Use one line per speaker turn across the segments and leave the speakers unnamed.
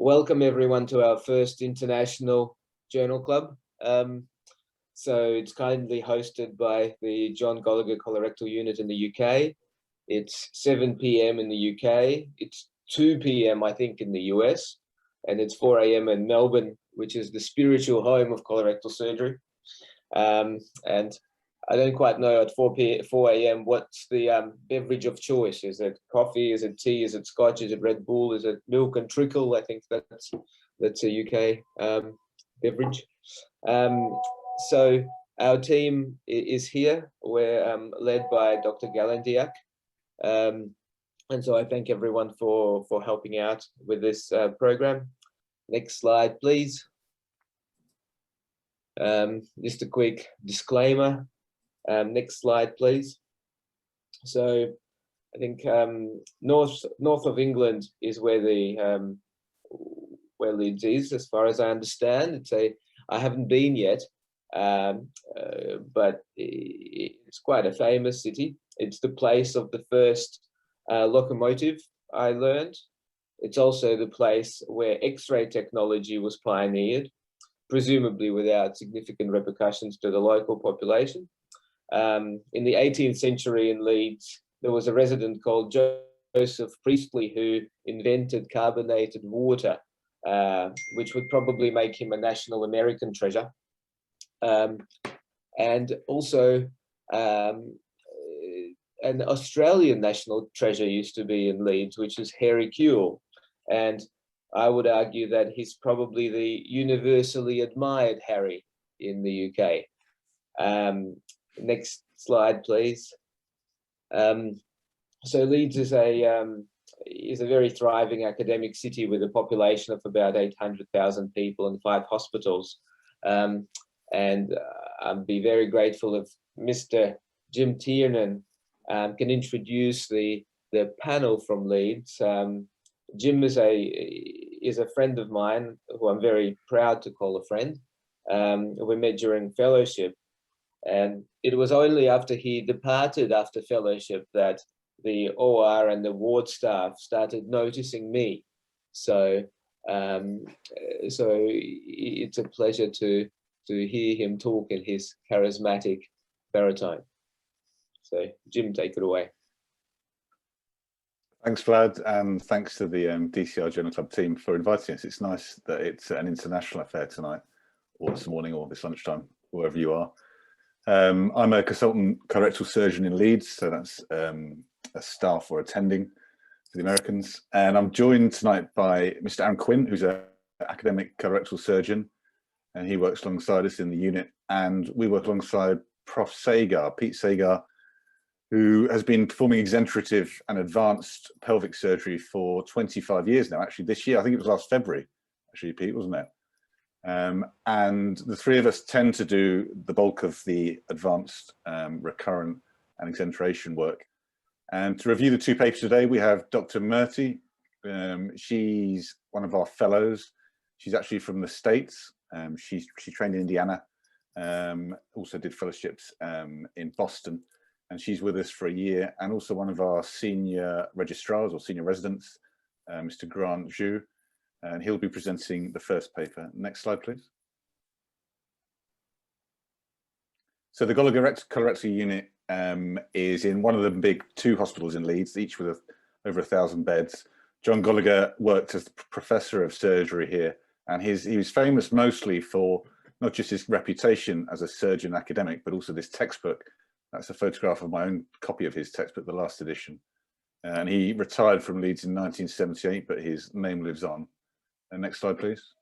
welcome everyone to our first international journal club. So it's kindly hosted by the John Goligher Colorectal unit in the UK. It's 7 p.m. in the UK. It's 2 p.m. I think in the US, and it's 4 a.m. in Melbourne, which is the spiritual home of colorectal surgery. And I don't quite know at 4 a.m. what's the beverage of choice. Is it coffee? Is it tea? Is it scotch? Is it Red Bull? Is it milk and trickle? I think that's a UK beverage. So our team is here. We're led by Dr. Goligher. And so I thank everyone for helping out with this program. Next slide, please. Just a quick disclaimer. Next slide, please. So I think north of England is where the where Leeds is, as far as I understand. I haven't been yet, but it's quite a famous city. It's the place of the first locomotive, I learned. It's also the place where X-ray technology was pioneered, presumably without significant repercussions to the local population. In the 18th century in Leeds, there was a resident called Joseph Priestley who invented carbonated water, which would probably make him a national American treasure. And also an Australian national treasure used to be in Leeds, which is Harry Kuehl. And I would argue that he's probably the universally admired Harry in the UK. Next slide, please. So Leeds is a very thriving academic city with a population of about 800,000 people and 5 hospitals. And I'd be very grateful if Mr. Jim Tiernan can introduce the panel from Leeds. Jim is a friend of mine who I'm very proud to call a friend. We met during fellowship. And it was only after he departed after fellowship that the OR and the ward staff started noticing me. So, so it's a pleasure to hear him talk in his charismatic baritone. So, Jim, take it away.
Thanks, Vlad, and thanks to the DCR Journal Club team for inviting us. It's nice that it's an international affair tonight, or this morning, or this lunchtime, wherever you are. I'm a consultant colorectal surgeon in Leeds, so that's a staff or attending for the Americans. And I'm joined tonight by Mr. Aaron Quinn, who's an academic colorectal surgeon, and he works alongside us in the unit. And we work alongside Prof. Sagar, Pete Sagar, who has been performing exenterative and advanced pelvic surgery for 25 years now. Actually, this year, I think it was last February, actually, Pete, wasn't it? And the three of us tend to do the bulk of the advanced recurrent and exenteration work. And to review the 2 papers today, we have Dr. Murty. She's one of our fellows. She's actually from the States. She trained in Indiana, also did fellowships in Boston, and she's with us for a year. And also one of our senior registrars or senior residents, Mr. Grant Zhu. And he'll be presenting the first paper. Next slide, please. So the Goligher Colorectal unit is in one of the big 2 hospitals in Leeds, each with over 1,000 beds. John Goligher worked as professor of surgery here, and he was famous mostly for not just his reputation as a surgeon academic, but also this textbook. That's a photograph of my own copy of his textbook, the last edition. And he retired from Leeds in 1978, but his name lives on. Next slide, please.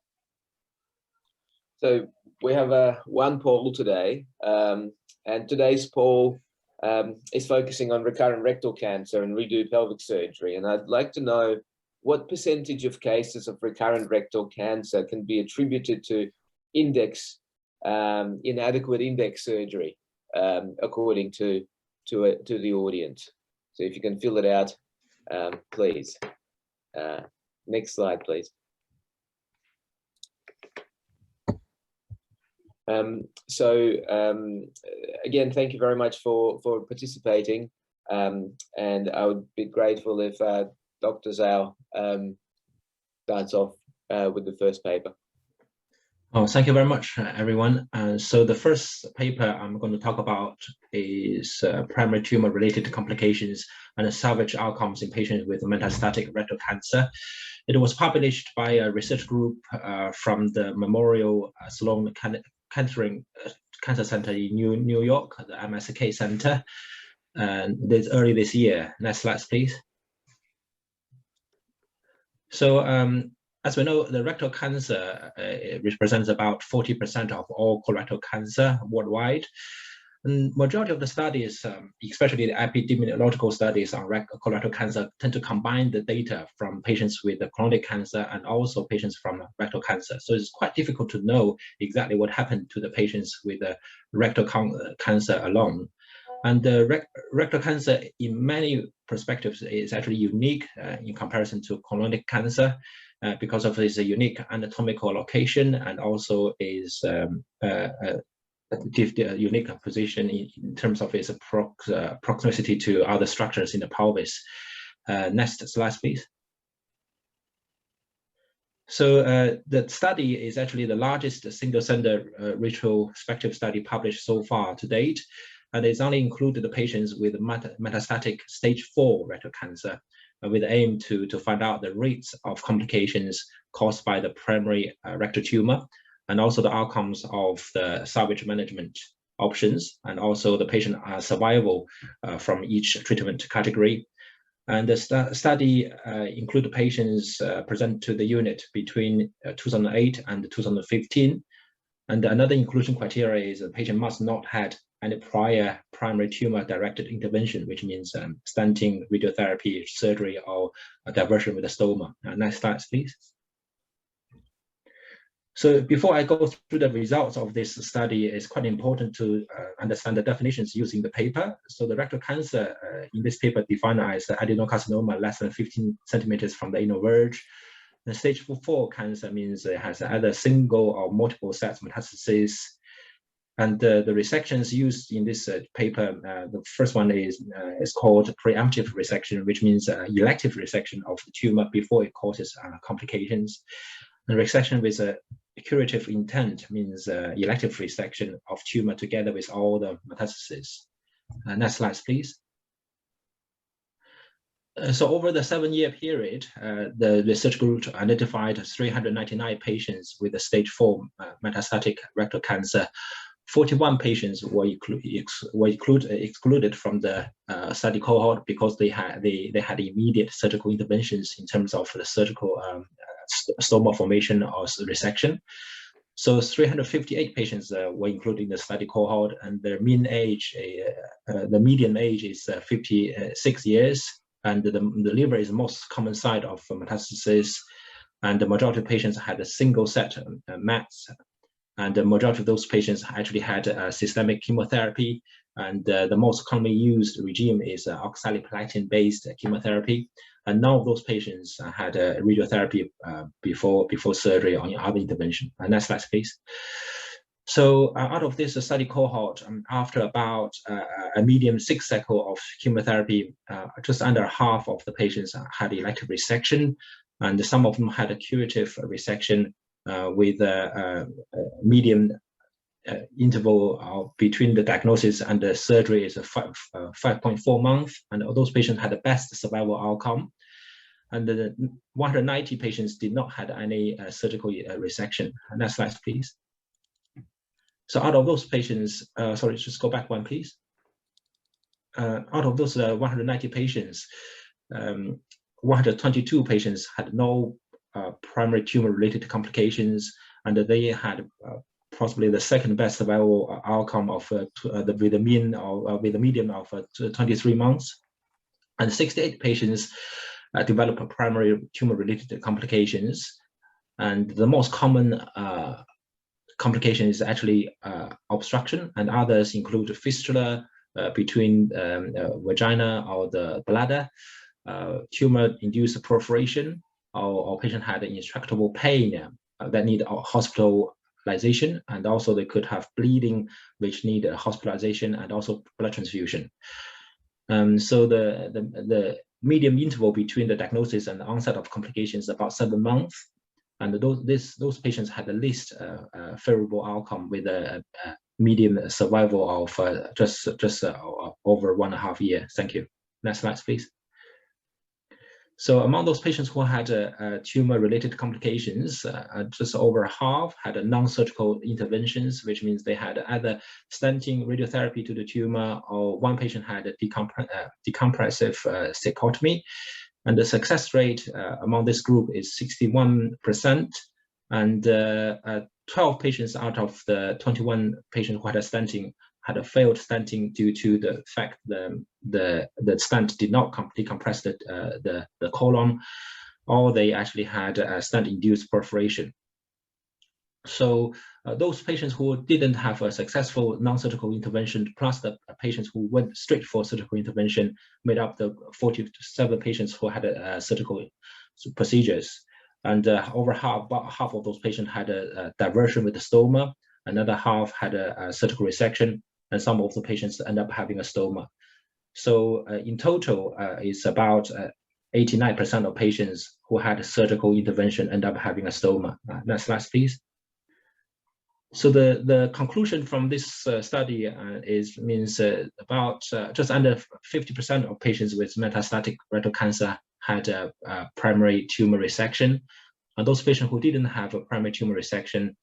So we have one poll today, and today's poll is focusing on recurrent rectal cancer and redo pelvic surgery. And I'd like to know what percentage of cases of recurrent rectal cancer can be attributed to inadequate index surgery, according to the audience. So if you can fill it out, please. Next slide, please. Again, thank you very much for participating, and I would be grateful if Dr. Zhao starts off with the first paper.
Oh, thank you very much, everyone. So the first paper I'm going to talk about is primary tumor-related complications and salvage outcomes in patients with metastatic rectal cancer. It was published by a research group from the Memorial Sloan Kettering Cancer Center in New York, the MSK Center, and early this year. Next slide, please. So as we know, the rectal cancer represents about 40% of all colorectal cancer worldwide. And majority of the studies, especially the epidemiological studies on colorectal cancer, tend to combine the data from patients with chronic cancer and also patients from rectal cancer. So it's quite difficult to know exactly what happened to the patients with rectal cancer alone. And rectal cancer, in many perspectives, is actually unique in comparison to colonic cancer because of its unique anatomical location and also its unique position in terms of its proximity to other structures in the pelvis. Next slide, please. So the study is actually the largest single-center retrospective study published so far to date. And it's only included the patients with metastatic stage 4 rectal cancer, with the aim to find out the rates of complications caused by the primary rectal tumor, and also the outcomes of the salvage management options, and also the patient survival from each treatment category. And the study included patients present to the unit between 2008 and 2015. And another inclusion criteria is the patient must not have any prior primary tumor-directed intervention, which means stenting, radiotherapy, surgery, or a diversion with a stoma. Next slide, please. So before I go through the results of this study, it's quite important to understand the definitions used in the paper. So the rectal cancer in this paper defined as adenocarcinoma less than 15 centimeters from the anal verge. The stage 4 cancer means it has either single or multiple sets metastases. And the resections used in this paper, the first one is called preemptive resection, which means elective resection of the tumor before it causes complications. And resection with a curative intent means elective resection of tumor together with all the metastases. Next slide, please. So over the 7-year period, the research group identified 399 patients with a stage 4 metastatic rectal cancer. 41 patients were excluded from the study cohort because they had immediate surgical interventions in terms of the surgical stoma formation or resection. So 358 patients were included in the study cohort, and their mean age, the median age is 56 years, and the liver is the most common site of metastasis, and the majority of patients had a single set mets. And the majority of those patients actually had systemic chemotherapy, and the most commonly used regime is oxaliplatin-based chemotherapy. And none of those patients had radiotherapy before surgery or other intervention. Next slide, please. So out of this study cohort, after about a medium 6 cycle of chemotherapy, just under half of the patients had elective resection, and some of them had a curative resection with a median interval between the diagnosis and the surgery is 5.4 months, and those patients had the best survival outcome. And the 190 patients did not have any surgical resection. Next slide, please. So out of those patients, sorry, just go back one, please. Out of those 190 patients, 122 patients had no primary tumor-related complications, and they had possibly the second best survival outcome of with a median of 23 months, and 68 patients developed primary tumor-related complications, and the most common complication is actually obstruction, and others include fistula between vagina or the bladder, tumor-induced perforation, or patient had intractable pain that need hospitalization, and also they could have bleeding which need hospitalization and also blood transfusion. So the median interval between the diagnosis and the onset of complications is about 7 months, And those patients had the least favorable outcome with a median survival of just over 1.5 years. Thank you. Next slide, please. So among those patients who had tumor-related complications, just over half had non-surgical interventions, which means they had either stenting, radiotherapy to the tumor, or one patient had a decompressive stichotomy. And the success rate among this group is 61%, and 12 patients out of the 21 patients who had a stenting had a failed stenting due to the fact the stent did not decompress the colon, or they actually had a stent-induced perforation. So those patients who didn't have a successful non-surgical intervention, plus the patients who went straight for surgical intervention, made up the 47 patients who had surgical procedures. And about half of those patients had a diversion with the stoma, another half had a surgical resection, and some of the patients end up having a stoma. So in total, it's about 89% of patients who had surgical intervention end up having a stoma. Next slide, please. So the conclusion from this study means about just under 50% of patients with metastatic rectal cancer had a primary tumor resection. And those patients who didn't have a primary tumor resection,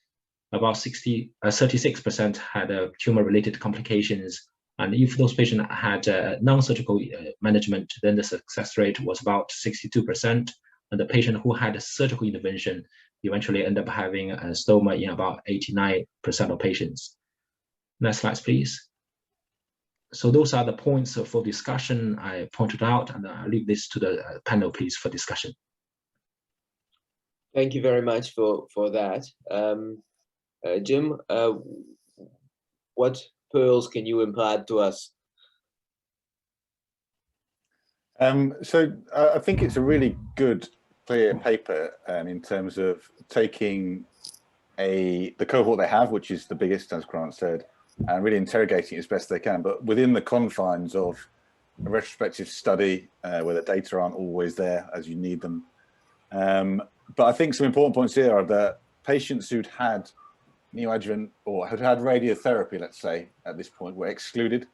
about 36% had tumor-related complications. And if those patients had non-surgical management, then the success rate was about 62%. And the patient who had a surgical intervention eventually end up having a stoma in about 89% of patients. Next slide, please. So those are the points for discussion I pointed out, and I'll leave this to the panel, please, for discussion.
Thank you very much for that. Jim, what pearls can you impart to us?
So I think it's a really good, clear paper in terms of taking the cohort they have, which is the biggest, as Grant said, and really interrogating it as best they can, but within the confines of a retrospective study where the data aren't always there as you need them. But I think some important points here are that patients who'd had neoadjuvant or had had radiotherapy, let's say, at this point, were excluded.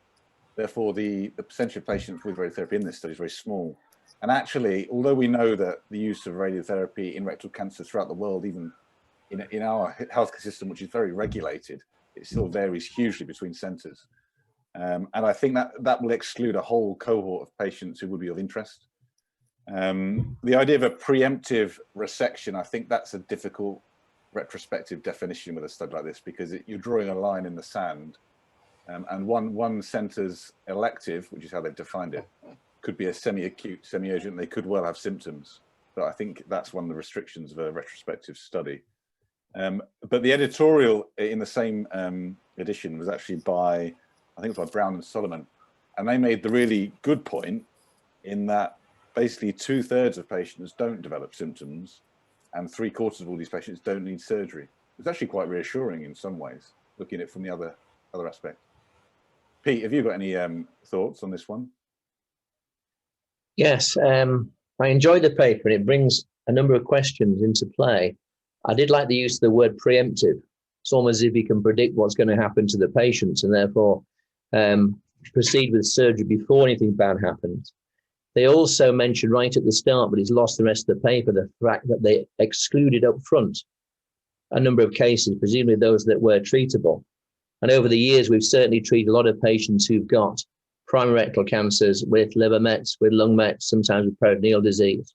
Therefore, the percentage of patients with radiotherapy in this study is very small. And actually, although we know that the use of radiotherapy in rectal cancer throughout the world, even in our healthcare system, which is very regulated, it still varies hugely between centers. And I think that will exclude a whole cohort of patients who would be of interest. The idea of a preemptive resection, I think that's a difficult retrospective definition with a study like this, because you're drawing a line in the sand, and one center's elective, which is how they've defined it, could be a semi-acute, semi-urgent. They could well have symptoms, but I think that's one of the restrictions of a retrospective study. But the editorial in the same edition was actually by, I think it was by Brown and Solomon, and they made the really good point in that basically 2/3 of patients don't develop symptoms, and 3/4 of all these patients don't need surgery. It's actually quite reassuring in some ways, looking at it from the other aspect. Pete, have you got any thoughts on this one?
Yes, I enjoyed the paper, and it brings a number of questions into play. I did like the use of the word preemptive. It's almost as if you can predict what's going to happen to the patients, and therefore proceed with surgery before anything bad happens. They also mentioned right at the start, but it's lost the rest of the paper, the fact that they excluded up front a number of cases, presumably those that were treatable. And over the years, we've certainly treated a lot of patients who've got primary rectal cancers with liver mets, with lung mets, sometimes with peritoneal disease.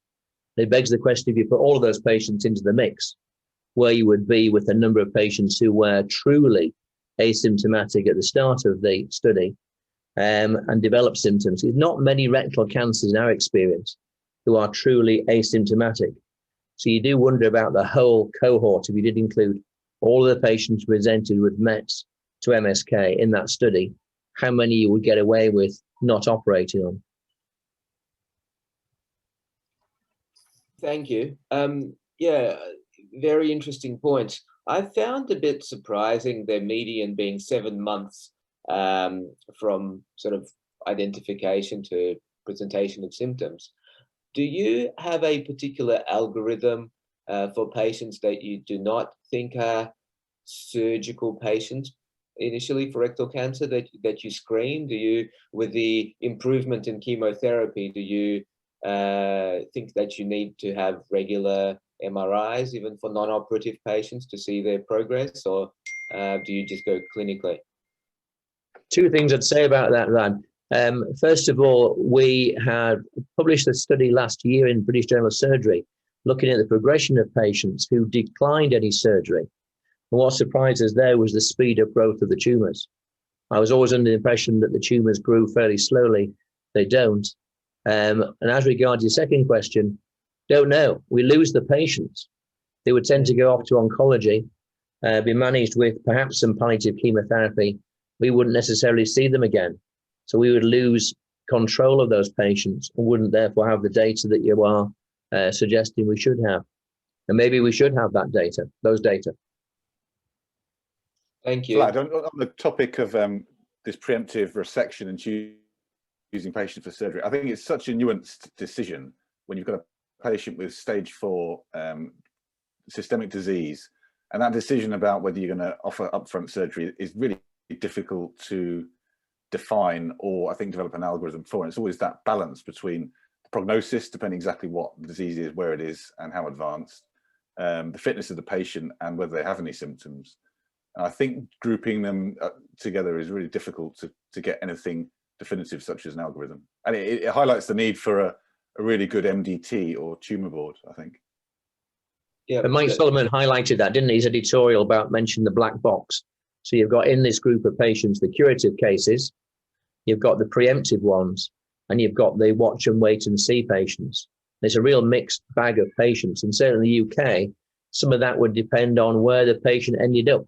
It begs the question, if you put all of those patients into the mix, where you would be with a number of patients who were truly asymptomatic at the start of the study and developed symptoms. There's not many rectal cancers in our experience who are truly asymptomatic. So you do wonder about the whole cohort, if you did include all of the patients presented with mets to MSK in that study, how many you would get away with not operating on.
Thank you. Yeah, very interesting points. I found a bit surprising their median being 7 months from sort of identification to presentation of symptoms. Do you have a particular algorithm for patients that you do not think are surgical patients initially for rectal cancer that you screen? Do you, with the improvement in chemotherapy, do you think that you need to have regular MRIs even for non-operative patients to see their progress, or do you just go clinically?
Two things I'd say about that, Ran. First of all, we had published a study last year in British Journal of Surgery looking at the progression of patients who declined any surgery. And what surprised us there was the speed of growth of the tumours. I was always under the impression that the tumours grew fairly slowly. They don't. And as regards your second question, don't know. We lose the patients. They would tend to go off to oncology, be managed with perhaps some palliative chemotherapy. We wouldn't necessarily see them again. So we would lose control of those patients and wouldn't therefore have the data that you are suggesting we should have. And maybe we should have that data, those data.
Thank you.
Vlad, on the topic of this preemptive resection and choosing patients for surgery, I think it's such a nuanced decision when you've got a patient with stage 4 systemic disease, and that decision about whether you're going to offer upfront surgery is really difficult to define, or I think develop an algorithm for. And it's always that balance between the prognosis, depending exactly what the disease is, where it is, and how advanced, the fitness of the patient, and whether they have any symptoms. And I think grouping them together is really difficult to get anything definitive such as an algorithm. And it highlights the need for a really good MDT or tumor board, I think.
Yeah,
and Mike Solomon highlighted that, didn't he? His editorial about mentioning the black box. So you've got in this group of patients the curative cases, you've got the preemptive ones, and you've got the watch and wait and see patients. There's a real mixed bag of patients, and certainly in the UK, some of that would depend on where the patient ended up.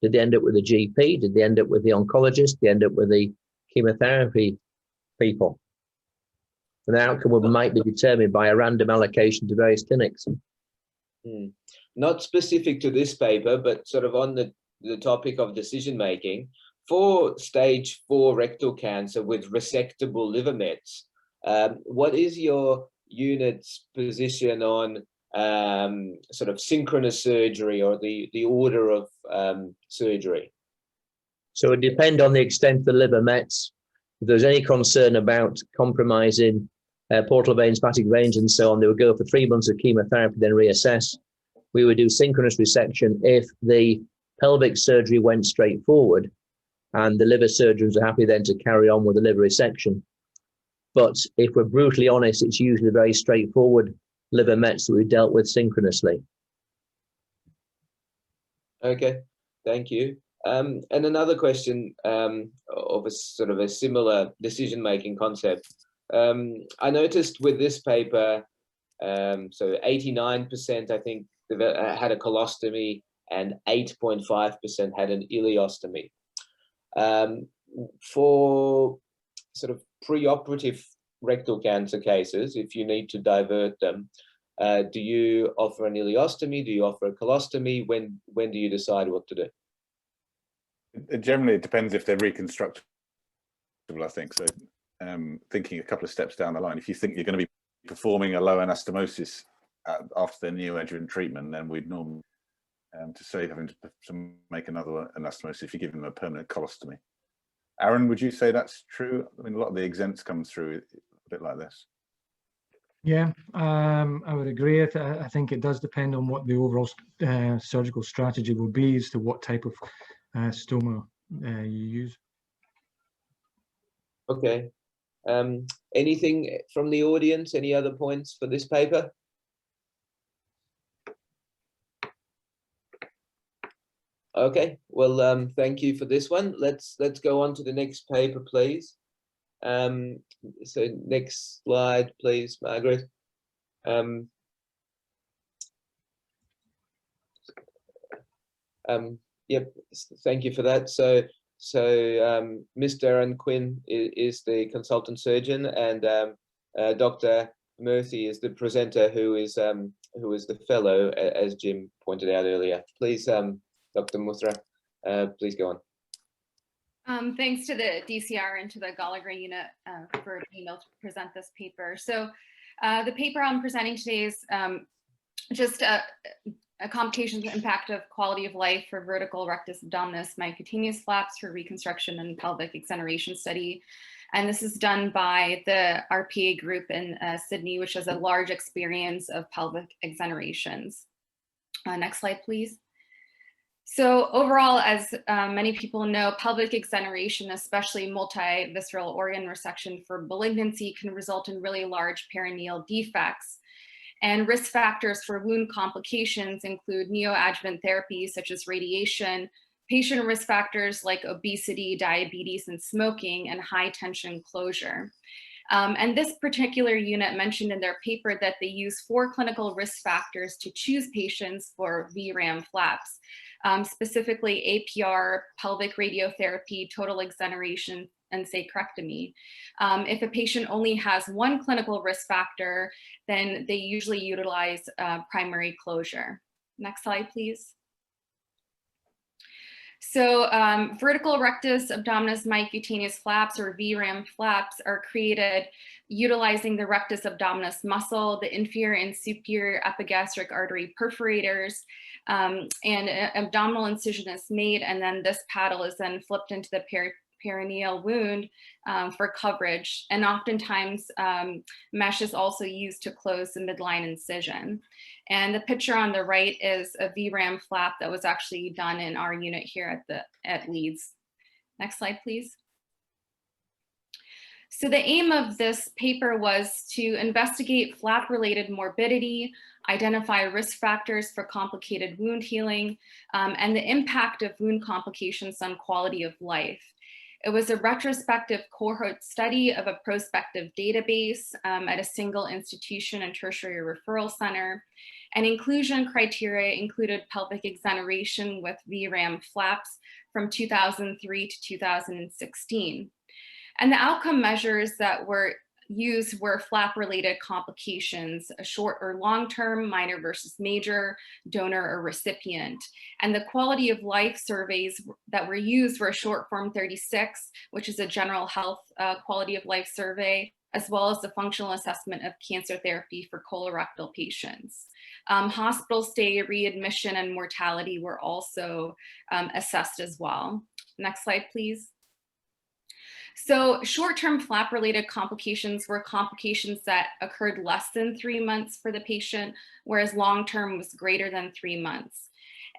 Did they end up with a GP? Did they end up with the oncologist? Did they end up with the chemotherapy people? And the outcome might be determined by a random allocation to various clinics.
Not specific to this paper, but sort of on the topic of decision making, for stage 4 rectal cancer with resectable liver mets, what is your unit's position on sort of synchronous surgery or the order of surgery?
So it depends on the extent of the liver mets. If there's any concern about compromising portal veins, hepatic veins, and so on, they would go for 3 months of chemotherapy, then reassess. We would do synchronous resection if the pelvic surgery went straight forward and the liver surgeons are happy then to carry on with the liver resection. But if we're brutally honest, it's usually very straightforward liver mets that we dealt with synchronously. Okay,
thank you. And another question of a sort of a similar decision-making concept. I noticed with this paper, so 89%, I think, had a colostomy and 8.5% had an ileostomy. For sort of preoperative rectal cancer cases, if you need to divert them, do you offer an ileostomy? Do you offer a colostomy? When do you decide what to do?
Generally, it depends if they're reconstructible, I think. So thinking a couple of steps down the line, if you think you're going to be performing a low anastomosis after their neoadjuvant treatment, then we'd normally, to save having to make another anastomosis, if you give them a permanent colostomy. Aaron, would you say that's true? I mean, a lot of the exempts come through a bit like this.
Yeah, I would agree. I think it does depend on what the overall surgical strategy will be as to what type of stoma you use.
Okay. Anything from the audience? Any other points for this paper? Okay, well, thank you for this one. Let's go on to the next paper, please. So next slide, please, Margaret. Yep, thank you for that. So Mr. Aaron Quinn is the consultant surgeon, and Dr. Murthy is the presenter, who is the fellow, as Jim pointed out earlier. Please, Dr. Muthra, please go on.
Thanks to the DCR and to the Goligher unit for being able to present this paper. So the paper I'm presenting today is just a complications impact of quality of life for vertical rectus abdominis mycutaneous flaps for reconstruction and pelvic exoneration study. And this is done by the RPA group in Sydney, which has a large experience of pelvic exonerations. Next slide, please. So overall, as many people know, pelvic exoneration, especially multi-visceral organ resection for malignancy, can result in really large perineal defects. And risk factors for wound complications include neoadjuvant therapy, such as radiation, patient risk factors like obesity, diabetes, and smoking, and high tension closure. And this particular unit mentioned in their paper that they use 4 clinical risk factors to choose patients for VRAM flaps, specifically APR, pelvic radiotherapy, total exoneration, and sacrectomy. If a patient only has 1 clinical risk factor, then they usually utilize primary closure. Next slide, please. So vertical rectus abdominis mycutaneous flaps, or VRAM flaps, are created utilizing the rectus abdominis muscle, the inferior and superior epigastric artery perforators, and an abdominal incision is made, and then this paddle is then flipped into the perineal wound for coverage. And oftentimes mesh is also used to close the midline incision. And the picture on the right is a VRAM flap that was actually done in our unit here at Leeds. Next slide, please. So the aim of this paper was to investigate flap-related morbidity, identify risk factors for complicated wound healing, and the impact of wound complications on quality of life. It was a retrospective cohort study of a prospective database at a single institution and tertiary referral center. And inclusion criteria included pelvic exoneration with VRAM flaps from 2003 to 2016. And the outcome measures that were used were flap-related complications, a short or long-term, minor versus major, donor or recipient. And the quality of life surveys that were used were short form 36, which is a general health quality of life survey, as well as the functional assessment of cancer therapy for colorectal patients. Hospital stay, readmission, and mortality were also assessed as well. Next slide, please. So short-term flap-related complications were complications that occurred less than 3 months for the patient, whereas long-term was greater than 3 months.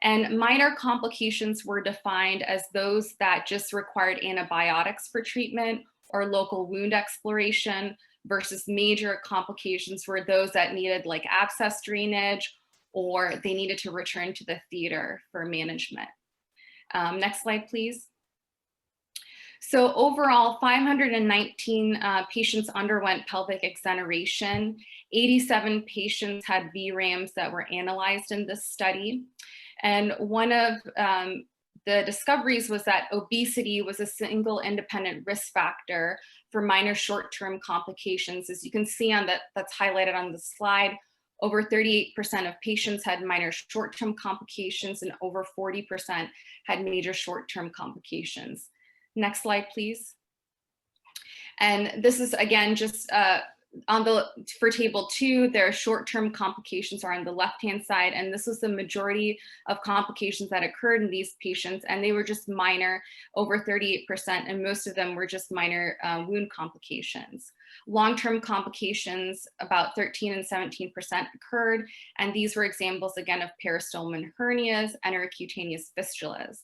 And minor complications were defined as those that just required antibiotics for treatment or local wound exploration, versus major complications were those that needed like abscess drainage, or they needed to return to the theater for management. Next slide, please. So overall, 519 patients underwent pelvic exoneration. 87 patients had VRAMs that were analyzed in this study. And one of the discoveries was that obesity was a single independent risk factor for minor short-term complications. As you can see on that's highlighted on the slide, over 38% of patients had minor short-term complications and over 40% had major short-term complications. Next slide, please. And this is again just for table 2, their short-term complications are on the left-hand side, and this was the majority of complications that occurred in these patients, and they were just minor, over 38%, and most of them were just minor wound complications. Long-term complications, about 13 and 17% occurred, and these were examples again of peristoma hernias and intercutaneous fistulas.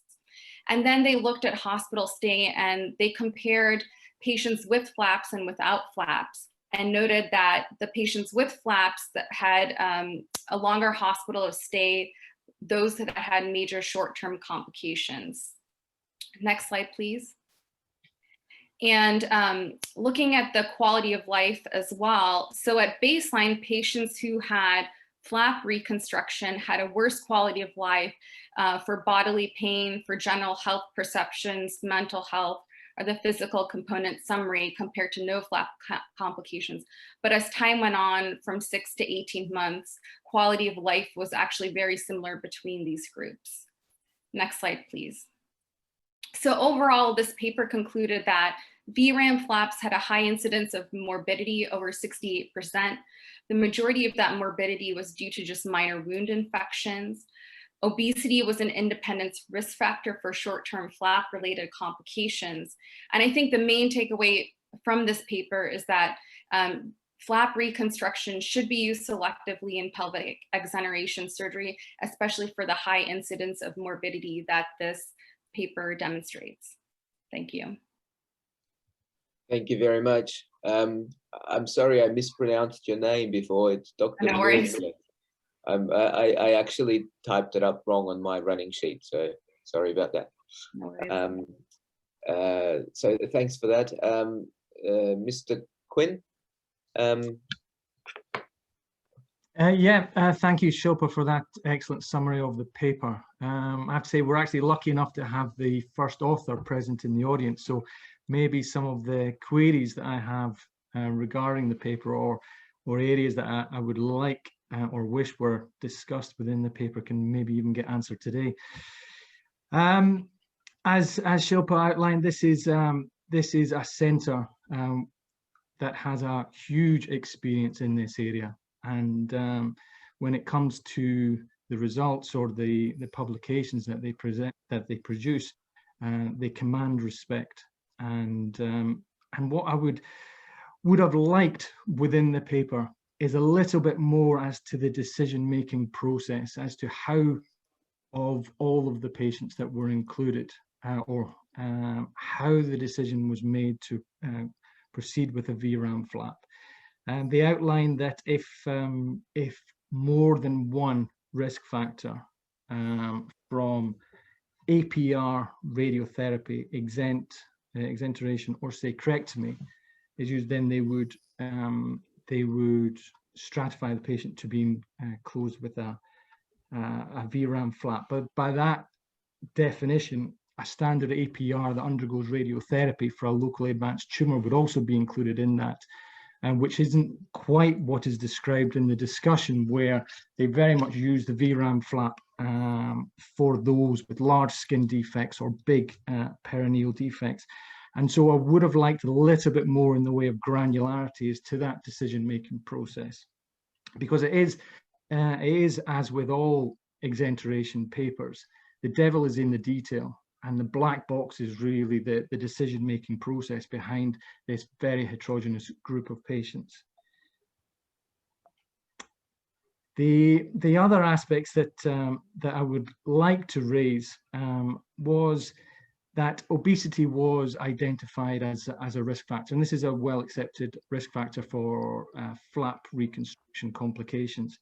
And then they looked at hospital stay and they compared patients with flaps and without flaps, and noted that the patients with flaps that had a longer hospital stay, those that had major short-term complications. Next slide, please. And looking at the quality of life as well. So at baseline, patients who had flap reconstruction had a worse quality of life for bodily pain, for general health perceptions, mental health, or the physical component summary compared to no flap complications. But as time went on, from 6 to 18 months, quality of life was actually very similar between these groups. Next slide, please. So overall, this paper concluded that VRAM flaps had a high incidence of morbidity, over 68%, The majority of that morbidity was due to just minor wound infections. Obesity was an independent risk factor for short-term flap-related complications. And I think the main takeaway from this paper is that flap reconstruction should be used selectively in pelvic exoneration surgery, especially for the high incidence of morbidity that this paper demonstrates. Thank you.
Thank you very much. I'm sorry I mispronounced your name before. It's Dr.
No worries.
I actually typed it up wrong on my running sheet, so sorry about that.
No worries.
So thanks for that. Mr. Quinn?
Thank you, Shilpa, for that excellent summary of the paper. I have to say we're actually lucky enough to have the first author present in the audience, so maybe some of the queries that I have regarding the paper or areas that I would like or wish were discussed within the paper can maybe even get answered today. As Shilpa outlined, this is a centre that has a huge experience in this area, and when it comes to the results or the publications that they produce, they command respect. And what I would have liked within the paper is a little bit more as to the decision-making process, as to how of all of the patients that were included, or how the decision was made to proceed with a VRAM flap. And they outlined that if more than one risk factor from APR radiotherapy, exenteration or sacrectomy is used, then they would stratify the patient to being closed with a VRAM flap. But by that definition, a standard APR that undergoes radiotherapy for a locally advanced tumor would also be included in that, which isn't quite what is described in the discussion, where they very much use the VRAM flap for those with large skin defects or big perineal defects. And so I would have liked a little bit more in the way of granularity as to that decision-making process, because it is, as with all exenteration papers, the devil is in the detail, and the black box is really the decision-making process behind this very heterogeneous group of patients. The other aspects that I would like to raise was that obesity was identified as a risk factor, and this is a well-accepted risk factor for flap reconstruction complications.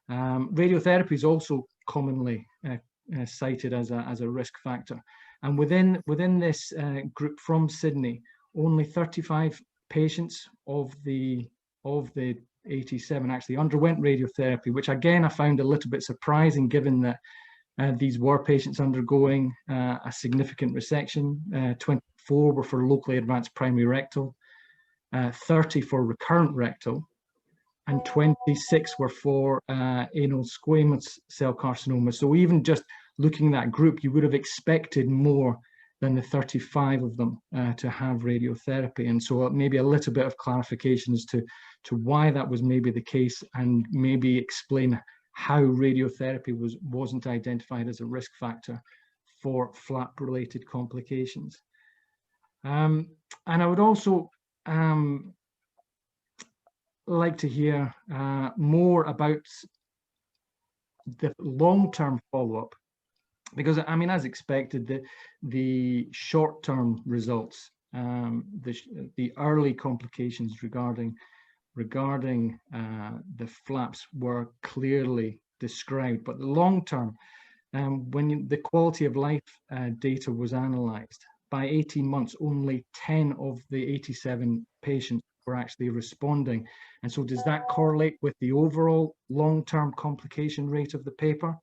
Radiotherapy is also commonly cited as a risk factor, and within this group from Sydney, only 35 patients of the 87 actually underwent radiotherapy, which again I found a little bit surprising, given that these were patients undergoing a significant resection. 24 were for locally advanced primary rectal, 30 for recurrent rectal, and 26 were for anal squamous cell carcinoma. So even just looking at that group, you would have expected more than the 35 of them to have radiotherapy. And so maybe a little bit of clarification as to why that was maybe the case, and maybe explain how radiotherapy wasn't identified as a risk factor for flap-related complications. And I would also like to hear more about the long-term follow-up, because I mean, as expected, the short-term results, the early complications regarding the flaps were clearly described, but the long-term, when the quality of life data was analysed, by 18 months, only 10 of the 87 patients were actually responding. And so does that correlate with the overall long-term complication rate of the paper?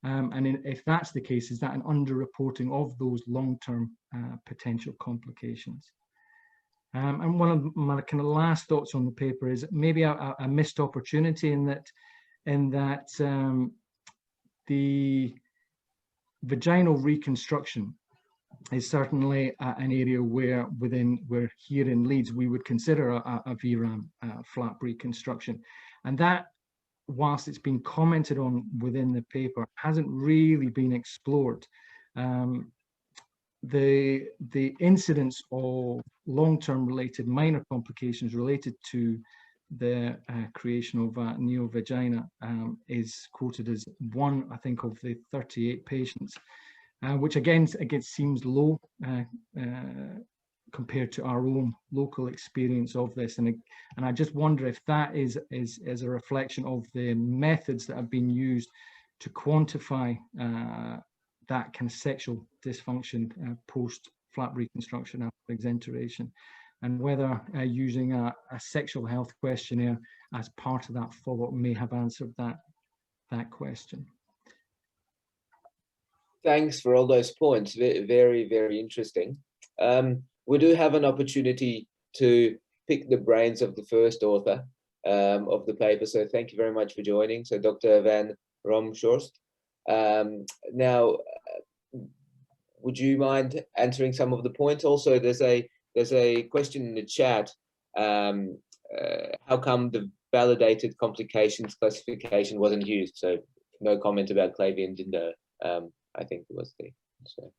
And if that's the case, is that an underreporting of those long-term potential complications? And one of my kind of last thoughts on the paper is maybe a missed opportunity in that the vaginal reconstruction is certainly an area where here in Leeds we would consider a VRAM flap reconstruction. And that, whilst it's been commented on within the paper, hasn't really been explored. The incidence of long-term related minor complications related to the creation of a neovagina is quoted as 1, I think, of the 38 patients, which again seems low compared to our own local experience of this. And I just wonder if that is a reflection of the methods that have been used to quantify that kind of sexual dysfunction post flap reconstruction after exenteration, and whether using a sexual health questionnaire as part of that follow-up may have answered that question.
Thanks for all those points. Very, very interesting. We do have an opportunity to pick the brains of the first author of the paper, so thank you very much for joining. So Dr. Van Romshorst. Now, would you mind answering some of the points? Also, there's a question in the chat. How come the validated complications classification wasn't used? So no comment about Clavia and Dindo. I think it was the answer.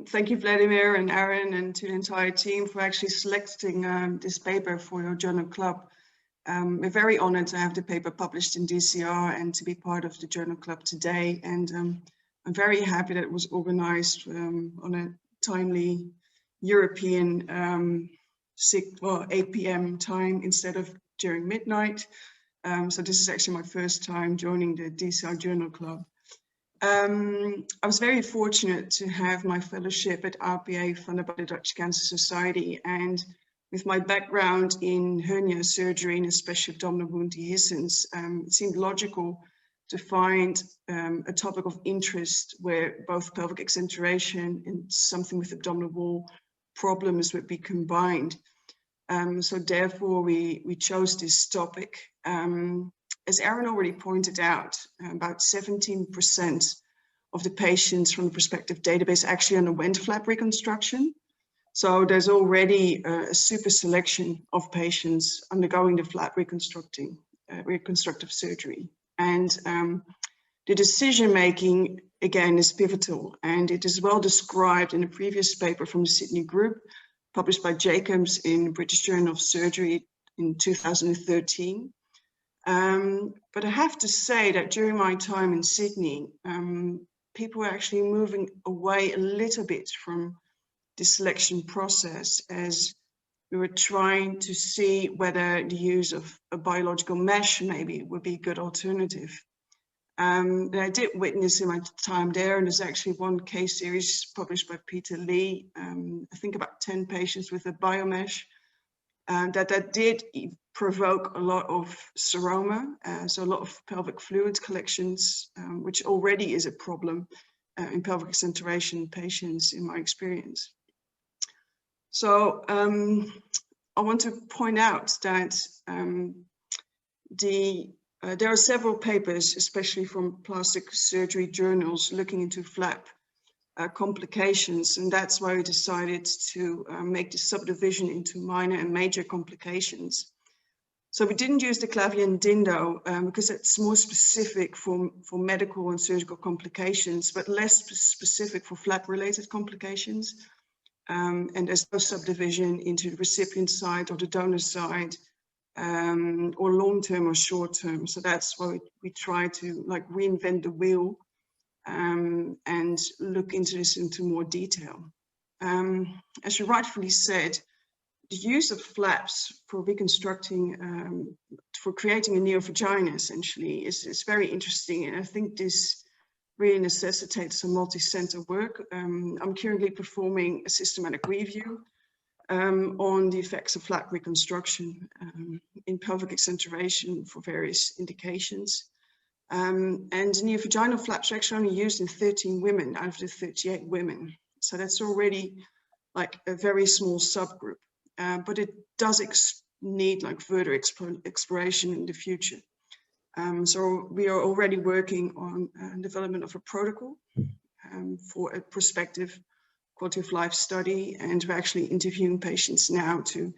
Thank you, Vladimir and Aaron, and to the entire team for actually selecting this paper for your journal club. We're very honored to have the paper published in DCR and to be part of the journal club today. And I'm very happy that it was organized on a timely European 8 p.m. time instead of during midnight. So this is actually my first time joining the DCR Journal Club. I was very fortunate to have my fellowship at RPA funded by the Dutch Cancer Society, and with my background in hernia surgery and especially abdominal wound dehiscence, it seemed logical to find a topic of interest where both pelvic exenteration and something with abdominal wall problems would be combined. So therefore we chose this topic. As Aaron already pointed out, about 17% of the patients from the Prospective database actually underwent flap reconstruction. So there's already a super selection of patients undergoing the flap reconstructive surgery. And the decision-making, again, is pivotal, and it is well described in a previous paper from the Sydney group, published by Jacobs in British Journal of Surgery in 2013. But I have to say that during my time in Sydney, people were actually moving away a little bit from the selection process, as we were trying to see whether the use of a biological mesh maybe would be a good alternative. And I did witness in my time there, and there's actually one case series published by Peter Lee, I think about 10 patients with a biomesh, that did provoke a lot of seroma, so a lot of pelvic fluid collections, which already is a problem in pelvic exenteration patients in my experience. So I want to point out that there are several papers, especially from plastic surgery journals, looking into flap complications, and that's why we decided to make the subdivision into minor and major complications. So we didn't use the Clavia and Dindo because it's more specific for medical and surgical complications, but less specific for flap-related complications. And there's no subdivision into the recipient side or the donor side, or long-term or short-term. So that's why we try to like reinvent the wheel and look into this into more detail. As you rightfully said, the use of flaps for reconstructing, for creating a neovagina essentially is very interesting. And I think this really necessitates some multi-center work. I'm currently performing a systematic review on the effects of flap reconstruction in pelvic exenteration for various indications. And neovaginal flaps are actually only used in 13 women out of the 38 women. So that's already like a very small subgroup, but it does need like further exploration in the future. So we are already working on development of a protocol for a prospective quality of life study, and we're actually interviewing patients now to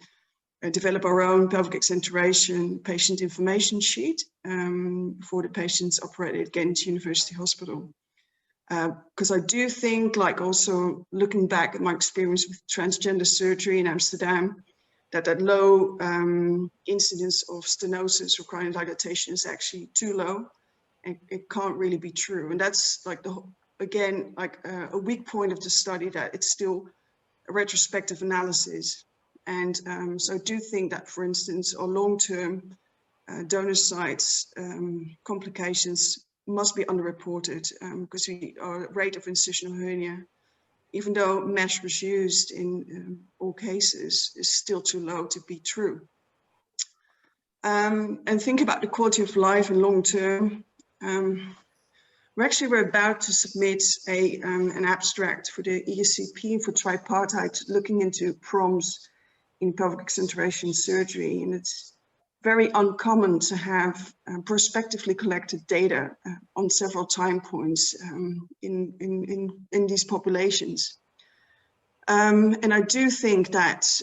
develop our own pelvic exenteration patient information sheet for the patients operated at Ghent University Hospital. Because I do think, like also looking back at my experience with transgender surgery in Amsterdam, that low incidence of stenosis or coronary dilatation is actually too low, and it can't really be true. And that's like again, like a weak point of the study, that it's still a retrospective analysis. And so I do think that, for instance, our long-term donor sites complications must be underreported, because our rate of incisional hernia, even though mesh was used in all cases, is still too low to be true. And think about the quality of life and long term. We're about to submit an abstract for the ESCP for tripartite, looking into PROMs in pelvic exenteration surgery, and it's very uncommon to have prospectively collected data on several time points in these populations. And I do think that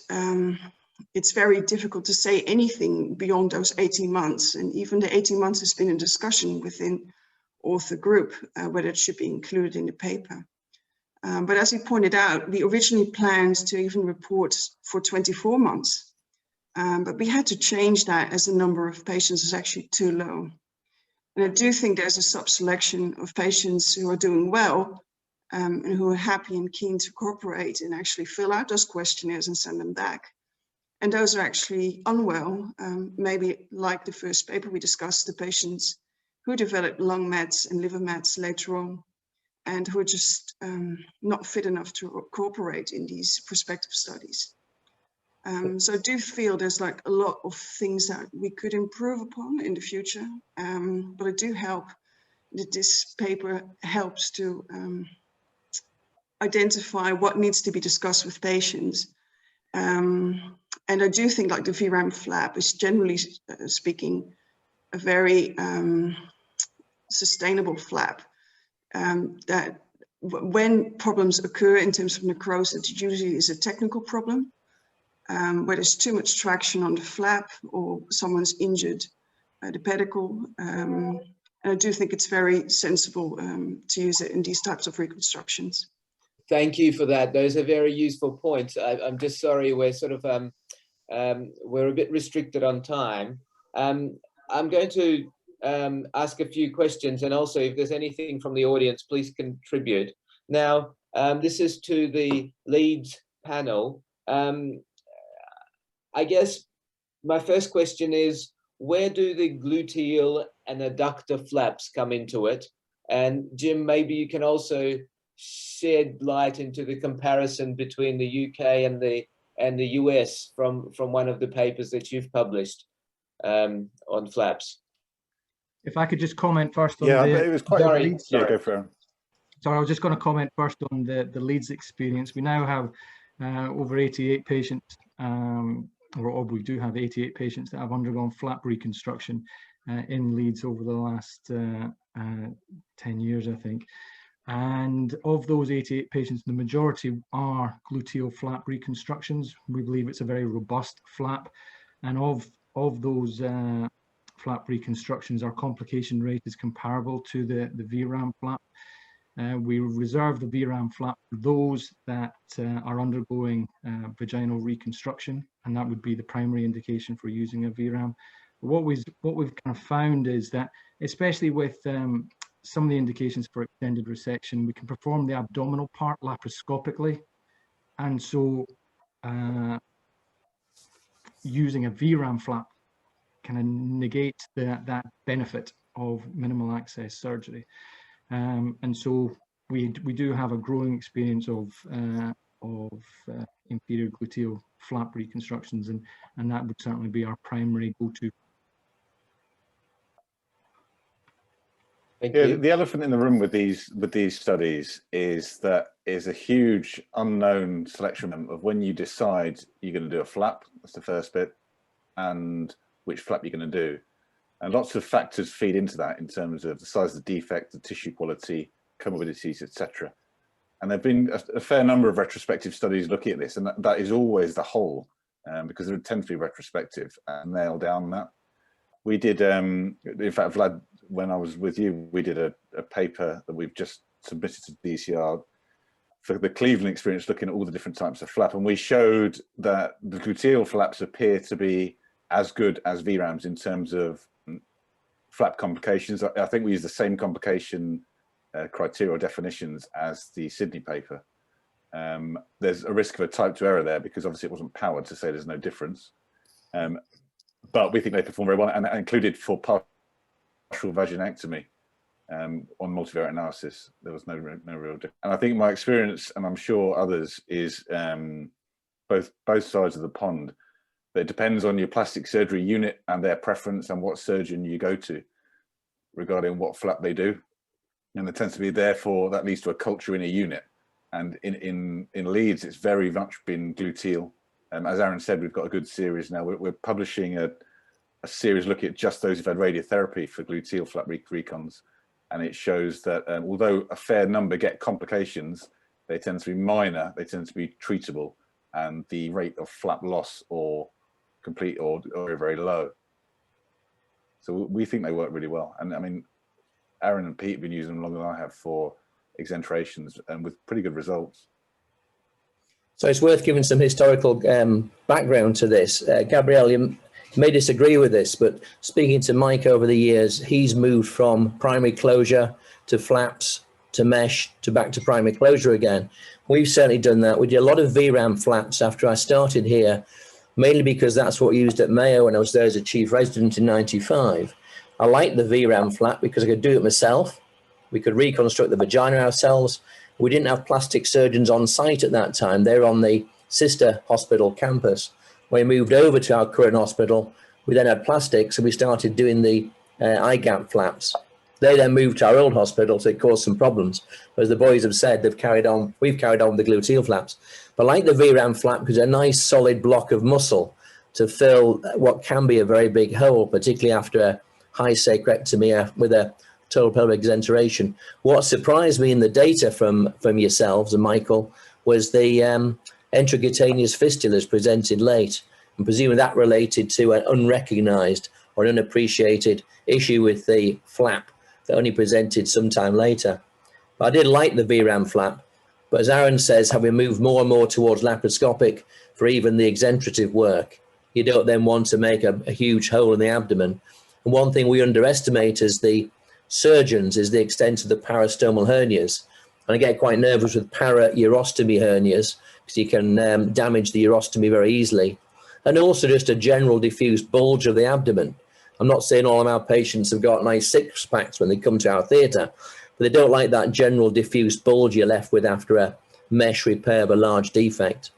it's very difficult to say anything beyond those 18 months. And even the 18 months has been in discussion within author group, whether it should be included in the paper. But as you pointed out, we originally planned to even report for 24 months. But we had to change that as the number of patients is actually too low. And I do think there's a subselection of patients who are doing well and who are happy and keen to cooperate and actually fill out those questionnaires and send them back. And those are actually unwell, maybe like the first paper we discussed, the patients who developed lung mets and liver mets later on, and who are just not fit enough to cooperate in these prospective studies. So I do feel there's like a lot of things that we could improve upon in the future, but I do hope that this paper helps to identify what needs to be discussed with patients. And I do think like the VRAM flap is generally speaking a very sustainable flap, that when problems occur in terms of necrosis, it usually is a technical problem, where there's too much traction on the flap or someone's injured the pedicle. And I do think it's very sensible to use it in these types of reconstructions.
Thank you for that. Those are very useful points. I'm just sorry we're sort of we're a bit restricted on time. I'm going to ask a few questions, and also if there's anything from the audience, please contribute. Now, this is to the Leeds panel. I guess my first question is, where do the gluteal and adductor flaps come into it? And Jim, maybe you can also shed light into the comparison between the UK and the US from one of the papers that you've published on flaps.
If I could just comment first on
it was quite
Leeds.
Yeah, go for it.
Sorry, I was just going to comment first on the Leeds experience. We now have over 88 patients, or we do have 88 patients that have undergone flap reconstruction in Leeds over the last 10 years, I think. And of those 88 patients, the majority are gluteal flap reconstructions. We believe it's a very robust flap. And of those flap reconstructions, our complication rate is comparable to the VRAM flap. We reserve the VRAM flap for those that are undergoing vaginal reconstruction, and that would be the primary indication for using a VRAM. But what we've kind of found is that, especially with some of the indications for extended resection, we can perform the abdominal part laparoscopically, and so using a VRAM flap kind of negate that benefit of minimal access surgery. And so we do have a growing experience of inferior gluteal flap reconstructions, and that would certainly be our primary go-to.
Yeah, the elephant in the room with these studies is that is a huge unknown selection of when you decide you're going to do a flap. That's the first bit, and which flap you're going to do. And lots of factors feed into that in terms of the size of the defect, the tissue quality, comorbidities, etc. And there have been a fair number of retrospective studies looking at this, and that is always the hole because they tend to be retrospective and nail down that. We did, in fact, Vlad, when I was with you, we did a paper that we've just submitted to DCR for the Cleveland experience, looking at all the different types of flap. And we showed that the gluteal flaps appear to be as good as VRAMs in terms of flap complications. I think we use the same complication criteria or definitions as the Sydney paper. There's a risk of a type 2 error there because obviously it wasn't powered to say there's no difference. But we think they perform very well, and included for partial vaginectomy on multivariate analysis. There was no real difference. And I think my experience, and I'm sure others, is both sides of the pond. But it depends on your plastic surgery unit and their preference and what surgeon you go to regarding what flap they do. And there tends to be, therefore, that leads to a culture in a unit. And in Leeds, it's very much been gluteal. As Aaron said, we've got a good series now. We're publishing a series looking at just those who've had radiotherapy for gluteal flap recons. And it shows that although a fair number get complications, they tend to be minor, they tend to be treatable, and the rate of flap loss or complete or very low. So we think they work really well. And I mean, Aaron and Pete have been using them longer than I have for exenterations and with pretty good results.
So it's worth giving some historical background to this. Gabrielle, you may disagree with this, but speaking to Mike over the years, he's moved from primary closure to flaps to mesh to back to primary closure again. We've certainly done that. We did a lot of VRAM flaps after I started here, mainly because that's what we used at Mayo when I was there as a chief resident in '95. I liked the VRAM flap because I could do it myself. We could reconstruct the vagina ourselves. We didn't have plastic surgeons on site at that time. They were on the sister hospital campus. When we moved over to our current hospital, we then had plastics, and we started doing the eye gap flaps. They then moved to our old hospital, so it caused some problems. As the boys have said, we've carried on with the gluteal flaps. But like the VRAM flap, because a nice solid block of muscle to fill what can be a very big hole, particularly after a high sacrectomy with a total pelvic exenteration. What surprised me in the data from yourselves and Michael was the intracutaneous fistulas presented late, and presuming that related to an unrecognized or unappreciated issue with the flap that only presented sometime later. But I did like the VRAM flap, but as Aaron says, having moved more and more towards laparoscopic for even the exenterative work, you don't then want to make a huge hole in the abdomen. And one thing we underestimate as the surgeons is the extent of the parastomal hernias. And I get quite nervous with para-urostomy hernias because you can damage the urostomy very easily. And also just a general diffuse bulge of the abdomen. I'm not saying all of our patients have got nice six packs when they come to our theatre, but they don't like that general diffuse bulge you're left with after a mesh repair of a large defect.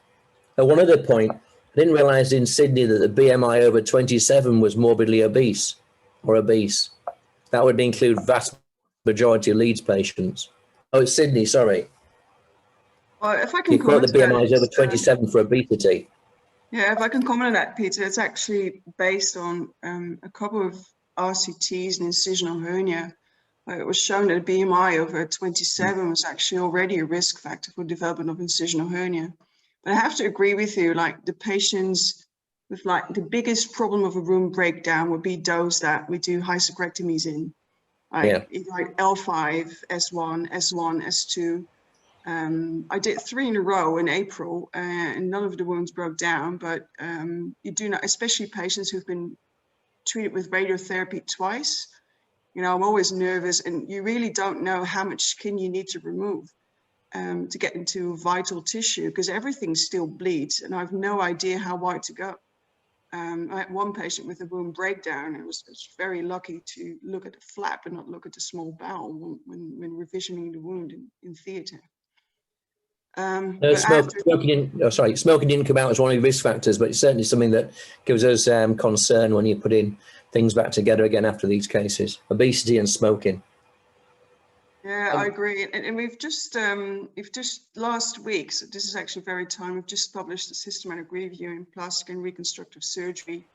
And one other point, I didn't realise in Sydney that the BMI over 27 was morbidly obese or obese. That would include vast majority of Leeds patients. Oh, it's Sydney, sorry.
Well, if I can
you quote the BMI is over
that,
27 for obesity.
Yeah, if I can comment on that, Peter, it's actually based on a couple of RCTs and incisional hernia. It was shown that a BMI over 27 was actually already a risk factor for development of incisional hernia. But I have to agree with you, like the patients with like the biggest problem of a wound breakdown would be those that we do high sacrectomies in, like L5, S1, S2. I did 3 in a row in April, and none of the wounds broke down, but you do not, especially patients who've been treated with radiotherapy twice. You know, I'm always nervous, and you really don't know how much skin you need to remove to get into vital tissue, because everything still bleeds, and I have no idea how wide to go. I had one patient with a wound breakdown, and was very lucky to look at the flap and not look at the small bowel when revisioning the wound in theatre.
Smoking didn't come out as one of the risk factors, but it's certainly something that gives us concern when you put in things back together again after these cases, obesity and smoking.
Yeah, I agree. And we've just last week, so this is actually very time, we've just published a systematic review in plastic and reconstructive surgery.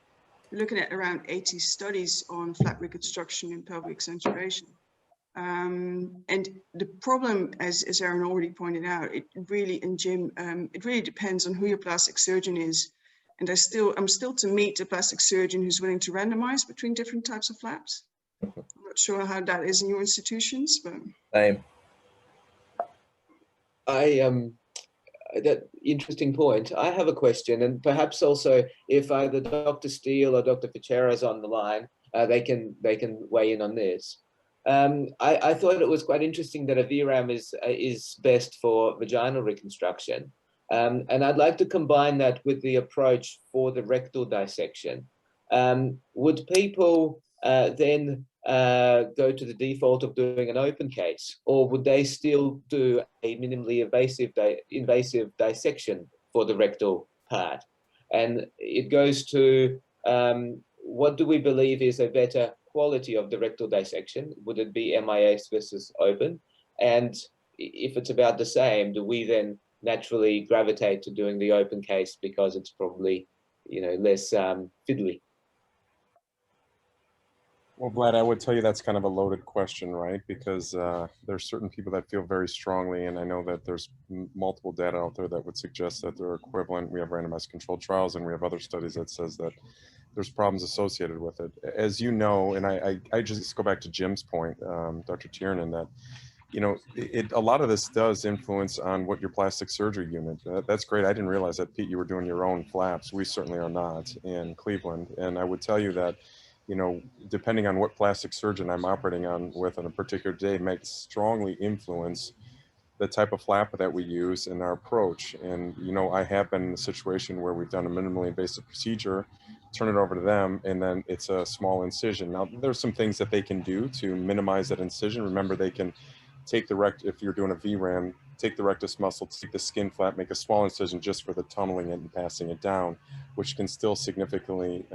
We're looking at around 80 studies on flap reconstruction and pelvic exenteration. And the problem, as Aaron already pointed out, it really, and Jim, it really depends on who your plastic surgeon is And I'm still to meet a plastic surgeon who's willing to randomize between different types of flaps. I'm not sure how that is in your institutions, but
Same.
That interesting point. I have a question, and perhaps also if either Dr. Steele or Dr. Fichera is on the line, they can weigh in on this. I thought it was quite interesting that a VRAM is best for vaginal reconstruction, and I'd like to combine that with the approach for the rectal dissection. Would people then go to the default of doing an open case, or would they still do a minimally invasive dissection for the rectal part? And it goes to what do we believe is a better quality of the rectal dissection? Would it be MIS versus open? And if it's about the same, do we then naturally gravitate to doing the open case because it's probably, you know, less fiddly?
Well, Vlad, I would tell you that's kind of a loaded question, right? Because there's certain people that feel very strongly, and I know that there's multiple data out there that would suggest that they're equivalent. We have randomized controlled trials, and we have other studies that says that there's problems associated with it. As you know, and I just go back to Jim's point, Dr. Tiernan, that, you know, a lot of this does influence on what your plastic surgery unit. That's great. I didn't realize that, Pete, you were doing your own flaps. We certainly are not in Cleveland. And I would tell you that, you know, depending on what plastic surgeon I'm operating on with on a particular day might strongly influence the type of flap that we use in our approach. And, you know, I have been in a situation where we've done a minimally invasive procedure, turn it over to them, and then it's a small incision. Now, there's some things that they can do to minimize that incision. Remember, they can take the if you're doing a VRAM, take the rectus muscle, take the skin flap, make a small incision just for the tunneling it and passing it down, which can still significantly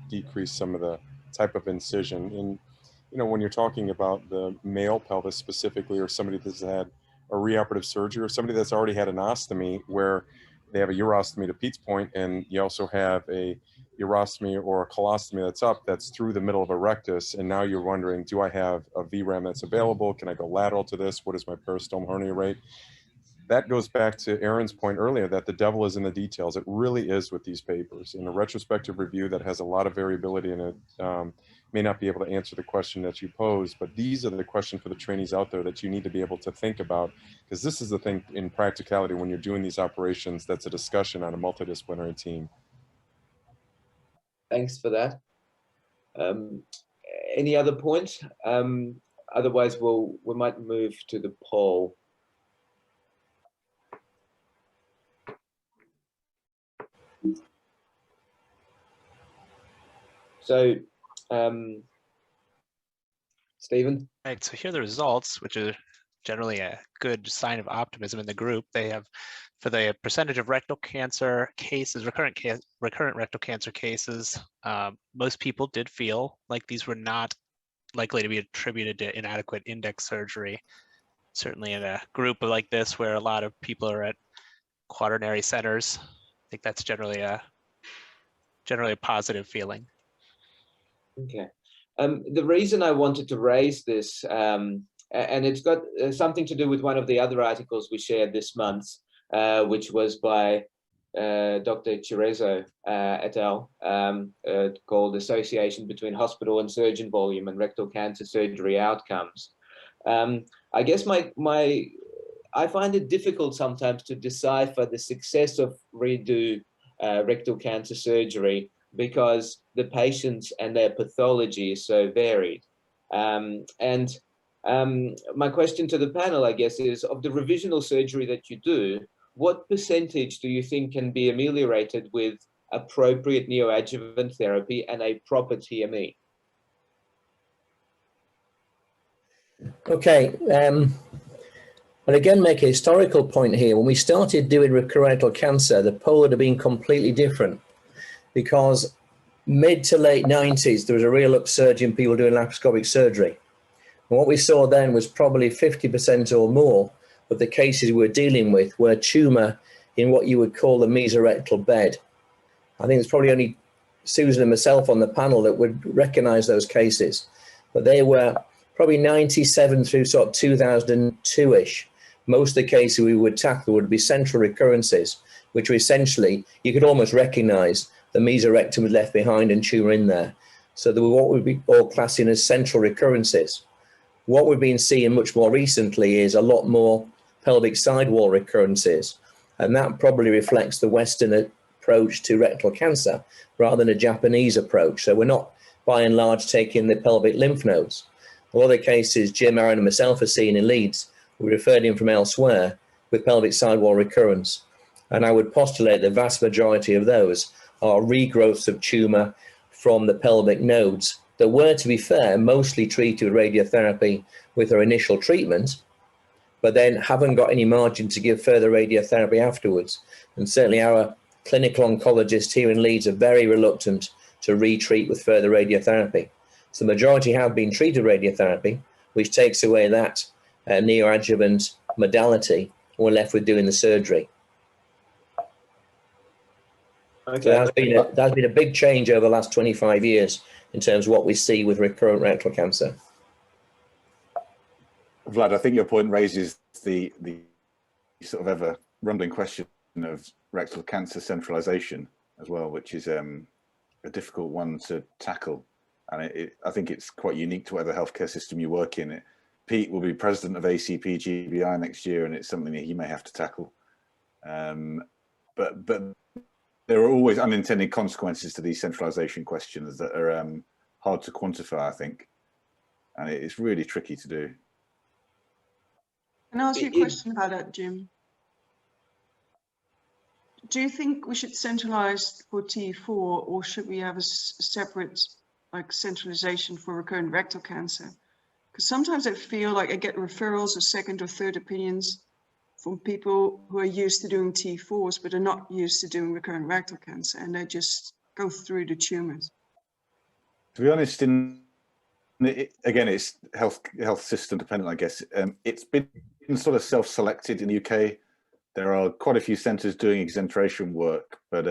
decrease some of the type of incision. And, you know, when you're talking about the male pelvis specifically, or somebody that's had a reoperative surgery, or somebody that's already had an ostomy where they have a urostomy, to Pete's point, and you also have a urostomy or a colostomy that's up, that's through the middle of a rectus, and now you're wondering, do I have a VRAM that's available? Can I go lateral to this? What is my peristome hernia rate? That goes back to Aaron's point earlier, that the devil is in the details. It really is with these papers. In a retrospective review that has a lot of variability in it, may not be able to answer the question that you pose, but these are the questions for the trainees out there that you need to be able to think about, because this is the thing in practicality when you're doing these operations that's a discussion on a multidisciplinary team.
Thanks for that. Any other points? Otherwise, we might move to the poll. So, Stephen?
Right, so here are the results, which are generally a good sign of optimism in the group. They have, for the percentage of rectal cancer cases, recurrent rectal cancer cases, most people did feel like these were not likely to be attributed to inadequate index surgery. Certainly in a group like this, where a lot of people are at quaternary centers, I think that's generally a positive feeling.
Okay. The reason I wanted to raise this, and it's got something to do with one of the other articles we shared this month, which was by Dr. Cerezo et al., called Association Between Hospital and Surgeon Volume and Rectal Cancer Surgery Outcomes. I guess I find it difficult sometimes to decipher the success of redo rectal cancer surgery, because the patients and their pathology is so varied. My question to the panel, I guess, is of the revisional surgery that you do, what percentage do you think can be ameliorated with appropriate neoadjuvant therapy and a proper TME?
Okay, and again, make a historical point here. When we started doing recurrent cancer, the poll would have been completely different, because mid to late 90s, there was a real upsurge in people doing laparoscopic surgery. And what we saw then was probably 50% or more of the cases we're dealing with were tumor in what you would call the mesorectal bed. I think it's probably only Susan and myself on the panel that would recognize those cases, but they were probably 97 through sort of 2002-ish, most of the cases we would tackle would be central recurrences, which are essentially, you could almost recognize the mesorectum was left behind and tumor in there. So there were what would be all classing as central recurrences. What we've been seeing much more recently is a lot more pelvic sidewall recurrences, and that probably reflects the Western approach to rectal cancer rather than a Japanese approach. So we're not, by and large, taking the pelvic lymph nodes. A lot of the cases Jim, Aaron, and myself are seeing in Leeds, we referred in from elsewhere with pelvic sidewall recurrence. And I would postulate the vast majority of those are regrowths of tumor from the pelvic nodes that were, to be fair, mostly treated with radiotherapy with our initial treatment, but then haven't got any margin to give further radiotherapy afterwards. And certainly our clinical oncologists here in Leeds are very reluctant to retreat with further radiotherapy. So the majority have been treated with radiotherapy, which takes away that neoadjuvant modality, and we're left with doing the surgery.
Okay.
So that's been a big change over the last 25 years in terms of what we see with recurrent rectal cancer.
Vlad, I think your point raises the sort of ever rumbling question of rectal cancer centralization as well, which is a difficult one to tackle. And I think it's quite unique to whatever healthcare system you work in. Pete will be president of ACP GBI next year, and it's something that he may have to tackle. But there are always unintended consequences to these centralization questions that are hard to quantify, I think. And it's really tricky to do.
Can I ask you a question about that, Jim? Do you think we should centralize for T4, or should we have a separate centralization for recurrent rectal cancer? Because sometimes I feel like I get referrals or second or third opinions from people who are used to doing T4s, but are not used to doing recurrent rectal cancer, and they just go through the tumors.
To be honest, again, it's health system dependent, I guess. It's been sort of self-selected in the UK. There are quite a few centres doing exenteration work, but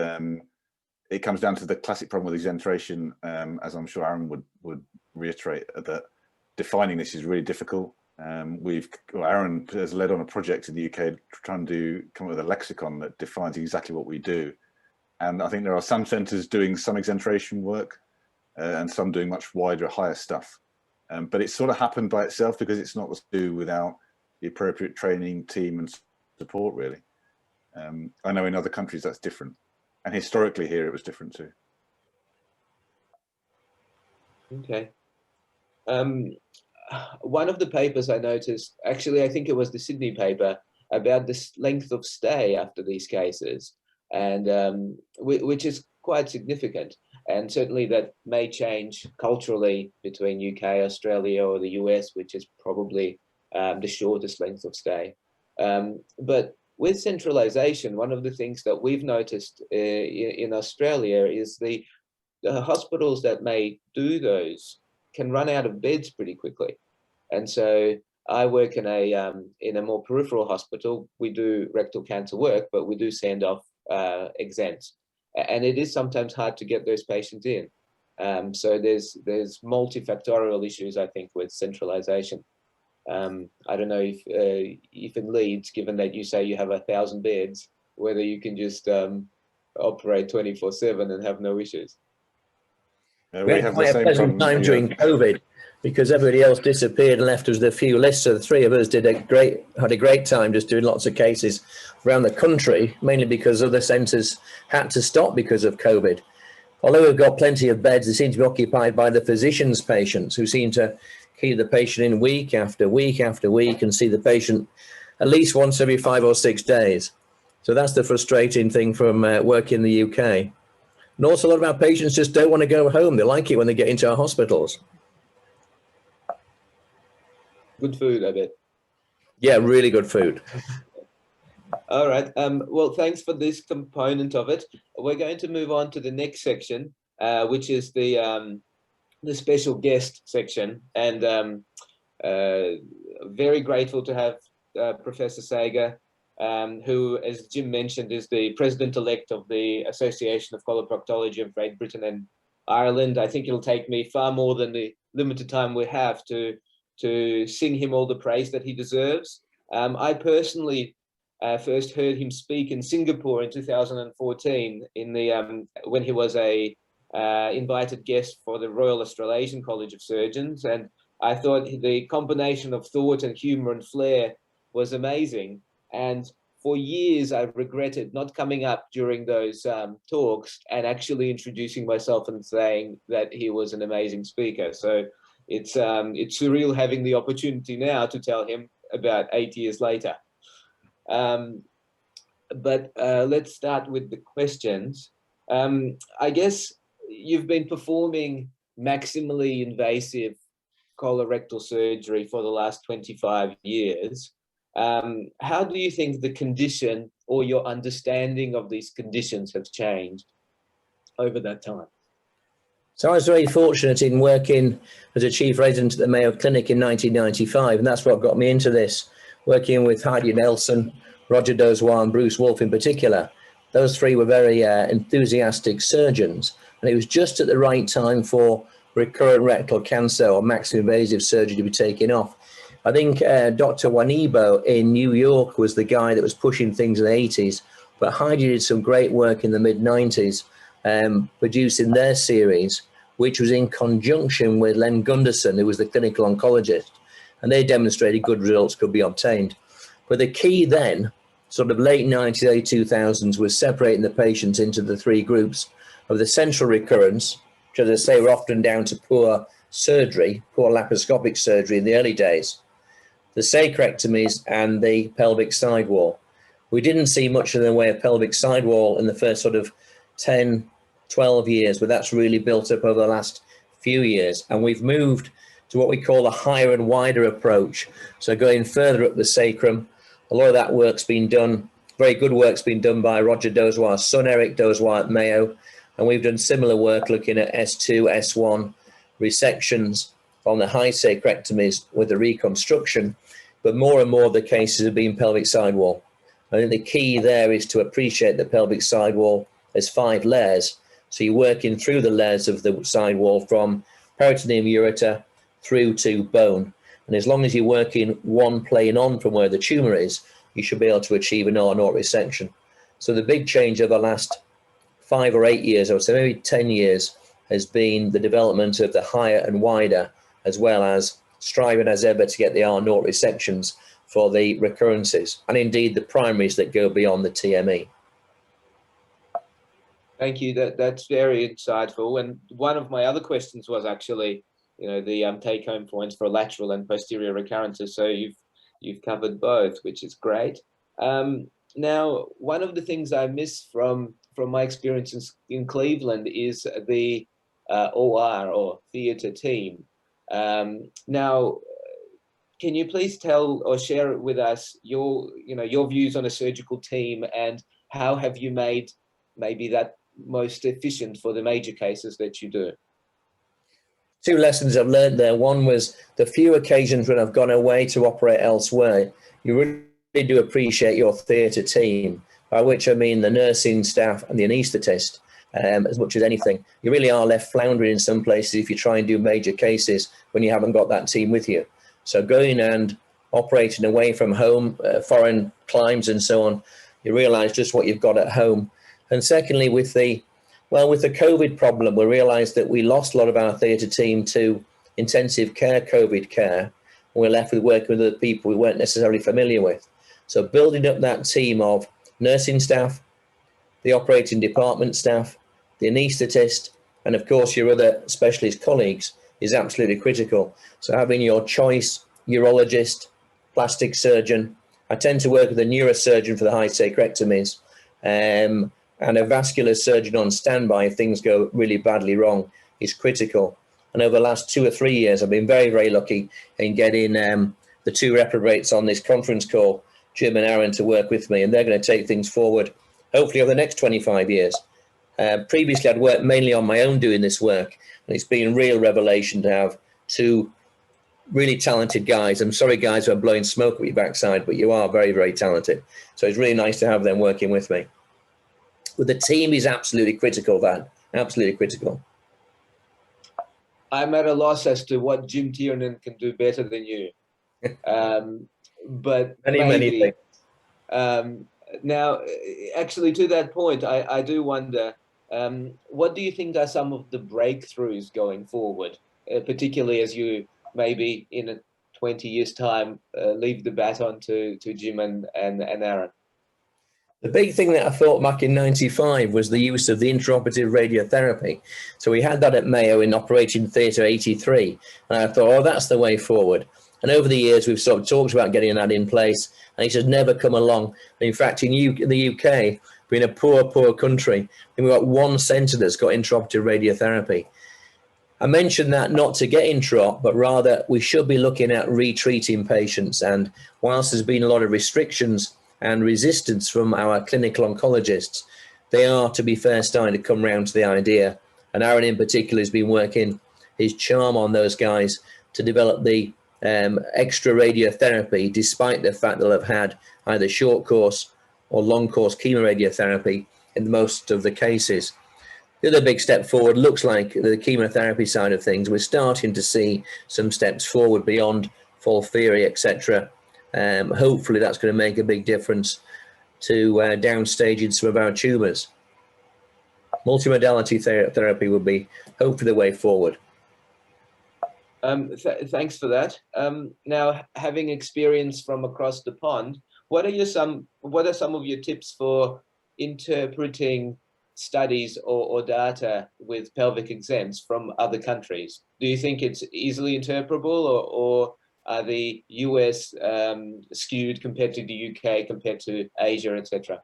it comes down to the classic problem with exenteration, as I'm sure Aaron would reiterate, that defining this is really difficult. Aaron has led on a project in the UK trying to come up with a lexicon that defines exactly what we do. And I think there are some centres doing some exenteration work and some doing much wider, higher stuff. But it's sort of happened by itself because it's not what to do without the appropriate training, team and support, really. I know in other countries that's different. And historically here it was different too.
Okay. One of the papers I noticed, actually, I think it was the Sydney paper, about this length of stay after these cases, and which is quite significant. And certainly that may change culturally between UK, Australia, or the US, which is probably the shortest length of stay. But with centralization, one of the things that we've noticed in Australia is the hospitals that may do those can run out of beds pretty quickly. And so I work in a more peripheral hospital. We do rectal cancer work, but we do send off exents. And it is sometimes hard to get those patients in. So there's multifactorial issues, I think, with centralization. I don't know if in Leeds, given that you say you have 1,000 beds, whether you can just operate 24/7 and have no issues.
We had quite a pleasant time during COVID because everybody else disappeared and left us with a few lists. So the three of us had a great time just doing lots of cases around the country, mainly because other centres had to stop because of COVID. Although we've got plenty of beds, they seem to be occupied by the physicians' patients who seem to keep the patient in week after week after week and see the patient at least once every 5 or 6 days. So that's the frustrating thing from work in the UK. And also a lot of our patients just don't want to go home. They like it when they get into our hospitals.
Good food, I bet.
Yeah, really good food.
All right. Well, thanks for this component of it. We're going to move on to the next section, which is the special guest section. And very grateful to have Professor Sagar, who, as Jim mentioned, is the president-elect of the Association of Coloproctology of Great Britain and Ireland. I think it'll take me far more than the limited time we have to sing him all the praise that he deserves. I personally first heard him speak in Singapore in 2014 in the when he was a invited guest for the Royal Australasian College of Surgeons, and I thought the combination of thought and humor and flair was amazing. And for years, I regretted not coming up during those talks and actually introducing myself and saying that he was an amazing speaker. So it's surreal having the opportunity now to tell him about 8 years later. But let's start with the questions. I guess you've been performing maximally invasive colorectal surgery for the last 25 years. How do you think the condition or your understanding of these conditions have changed over that time?
So I was very fortunate in working as a chief resident at the Mayo Clinic in 1995, and that's what got me into this, working with Heidi Nelson, Roger Dozois and Bruce Wolfe in particular. Those three were very enthusiastic surgeons, and it was just at the right time for recurrent rectal cancer or maximally invasive surgery to be taken off. I think Dr. Wanibo in New York was the guy that was pushing things in the 80s, but Heidi did some great work in the mid-90s, producing their series, which was in conjunction with Len Gunderson, who was the clinical oncologist, and they demonstrated good results could be obtained. But the key then, sort of late 90s, early 2000s, was separating the patients into the three groups of the central recurrence, which, as I say, were often down to poor surgery, poor laparoscopic surgery in the early days, the sacrectomies and the pelvic sidewall. We didn't see much in the way of pelvic sidewall in the first sort of 10, 12 years, but that's really built up over the last few years. And we've moved to what we call a higher and wider approach. So going further up the sacrum, a lot of that work's been done, very good work's been done by Roger Dozois' son, Eric Dozois at Mayo. And we've done similar work looking at S2, S1 resections on the high sacrectomies with the reconstruction. But more and more of the cases have been pelvic sidewall. I think the key there is to appreciate the pelvic sidewall as 5 layers. So you're working through the layers of the sidewall from peritoneum ureter through to bone. And as long as you're working one plane on from where the tumor is, you should be able to achieve an R0 resection. So the big change over the last 5 or 8 years, I would say maybe 10 years, has been the development of the higher and wider, as well as striving as ever to get the R0 resections for the recurrences, and indeed the primaries that go beyond the TME.
Thank you. That's very insightful. And one of my other questions was actually, the take-home points for lateral and posterior recurrences. So you've covered both, which is great. Now, one of the things I miss from my experience in Cleveland is the OR or theatre team. Now, can you please tell or share with us your views on a surgical team, and how have you made maybe that most efficient for the major cases that you do?
2 lessons I've learned there. One was the few occasions when I've gone away to operate elsewhere, you really do appreciate your theatre team, by which I mean the nursing staff and the anaesthetist, as much as anything. You really are left floundering in some places if you try and do major cases when you haven't got that team with you. So going and operating away from home, foreign climes and so on, you realise just what you've got at home. And secondly, with the COVID problem, we realised that we lost a lot of our theatre team to intensive care COVID care, and we're left with working with other people we weren't necessarily familiar with. So building up that team of nursing staff, the operating department staff, the anaesthetist, and of course your other specialist colleagues is absolutely critical. So having your choice urologist, plastic surgeon, I tend to work with a neurosurgeon for the high sacrectomies, and a vascular surgeon on standby if things go really badly wrong is critical. And over the last 2 or 3 years, I've been very, very lucky in getting the 2 reprobates on this conference call, Jim and Aaron, to work with me, and they're going to take things forward, hopefully over the next 25 years. Previously, I'd worked mainly on my own doing this work, and it's been a real revelation to have 2 really talented guys. I'm sorry, guys, who are blowing smoke at your backside, but you are very, very talented. So it's really nice to have them working with me. But the team is absolutely critical, Van, absolutely critical.
I'm at a loss as to what Jim Tiernan can do better than you. but
Many
maybe.
things.
Now, actually, to that point, I do wonder, what do you think are some of the breakthroughs going forward, particularly as you maybe in 20 years' time leave the baton to Jim and Aaron?
The big thing that I thought back in '95 was the use of the intraoperative radiotherapy. So we had that at Mayo in Operating Theatre 83, and I thought, oh, that's the way forward. And over the years, we've sort of talked about getting that in place, and it has never come along. In fact, in the UK, being a poor country, we've got one centre that's got intraoperative radiotherapy. I mentioned that not to get intraop, but rather we should be looking at retreating patients. And whilst there's been a lot of restrictions and resistance from our clinical oncologists, they are, to be fair, starting to come round to the idea. And Aaron in particular has been working his charm on those guys to develop the extra radiotherapy, despite the fact they'll have had either short course or long course chemoradiotherapy in most of the cases. The other big step forward looks like the chemotherapy side of things. We're starting to see some steps forward beyond FOLFIRI, etc. Hopefully that's going to make a big difference to downstaging some of our tumours. Multimodality therapy would be hopefully the way forward.
Thanks for that. Now, having experience from across the pond, what are some of your tips for interpreting studies or data with pelvic exents from other countries? Do you think it's easily interpretable, or are the US skewed compared to the UK, compared to Asia, etc.?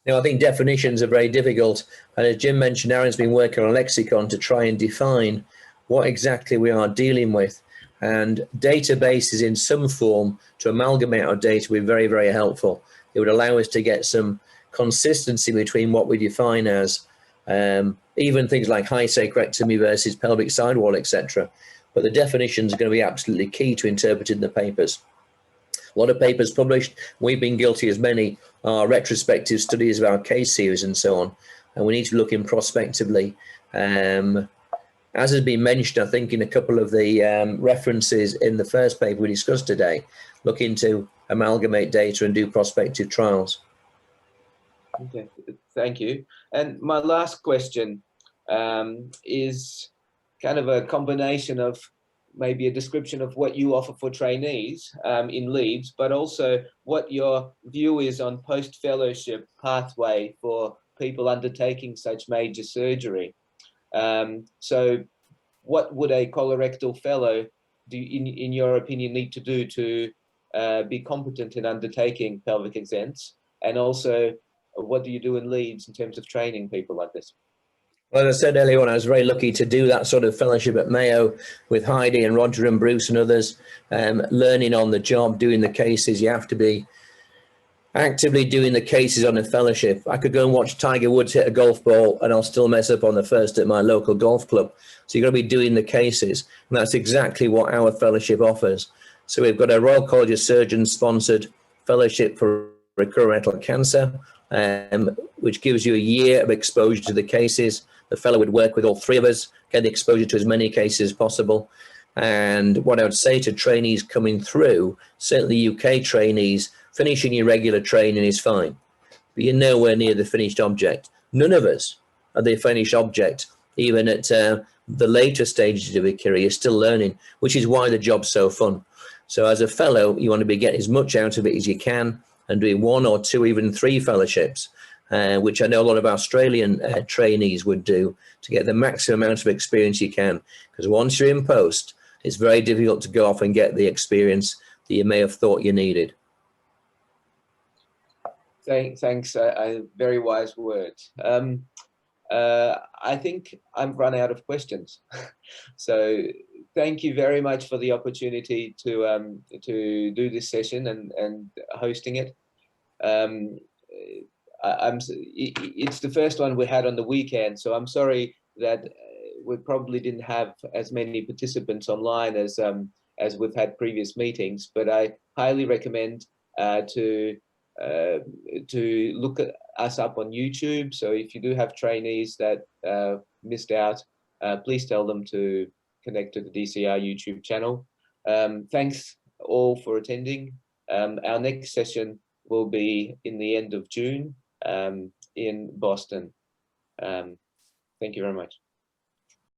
Now, I think definitions are very difficult. And as Jim mentioned, Aaron's been working on a lexicon to try and define what exactly we are dealing with. And databases in some form to amalgamate our data would be very, very helpful. It would allow us to get some consistency between what we define as even things like high sacrectomy versus pelvic sidewall, etc. But the definitions are going to be absolutely key to interpreting the papers. A lot of papers published, we've been guilty as many, are retrospective studies of our case series and so on. And we need to look in prospectively. As has been mentioned, I think in a couple of the references in the first paper we discussed today, looking to amalgamate data and do prospective trials.
Okay, thank you. And my last question is kind of a combination of maybe a description of what you offer for trainees in Leeds, but also what your view is on post-fellowship pathway for people undertaking such major surgery. So what would a colorectal fellow do, in your opinion, need to do to be competent in undertaking pelvic exents? And also, what do you do in Leeds in terms of training people like this?
Well, as I said earlier on, I was very lucky to do that sort of fellowship at Mayo with Heidi and Roger and Bruce and others, learning on the job, doing the cases. You have to be actively doing the cases on a fellowship. I could go and watch Tiger Woods hit a golf ball and I'll still mess up on the first at my local golf club. So you've got to be doing the cases. And that's exactly what our fellowship offers. So we've got a Royal College of Surgeons sponsored fellowship for recurrent rectal cancer, which gives you a year of exposure to the cases. The fellow would work with all three of us, get the exposure to as many cases as possible. And what I would say to trainees coming through, certainly UK trainees, finishing your regular training is fine, but you're nowhere near the finished object. None of us are the finished object, even at the later stages of your career. You're still learning, which is why the job's so fun. So as a fellow, you want to be getting as much out of it as you can and doing 1 or 2, even 3 fellowships, which I know a lot of Australian trainees would do to get the maximum amount of experience you can. Because once you're in post, it's very difficult to go off and get the experience that you may have thought you needed.
Thanks, very wise words. I think I've run out of questions. So thank you very much for the opportunity to do this session and hosting it. It's the first one we had on the weekend, so I'm sorry that we probably didn't have as many participants online as we've had previous meetings, but I highly recommend to look at us up on YouTube. So if you do have trainees that missed out, please tell them to connect to the DCR YouTube channel. Thanks all for attending. Our next session will be in the end of June in Boston. Thank you very much.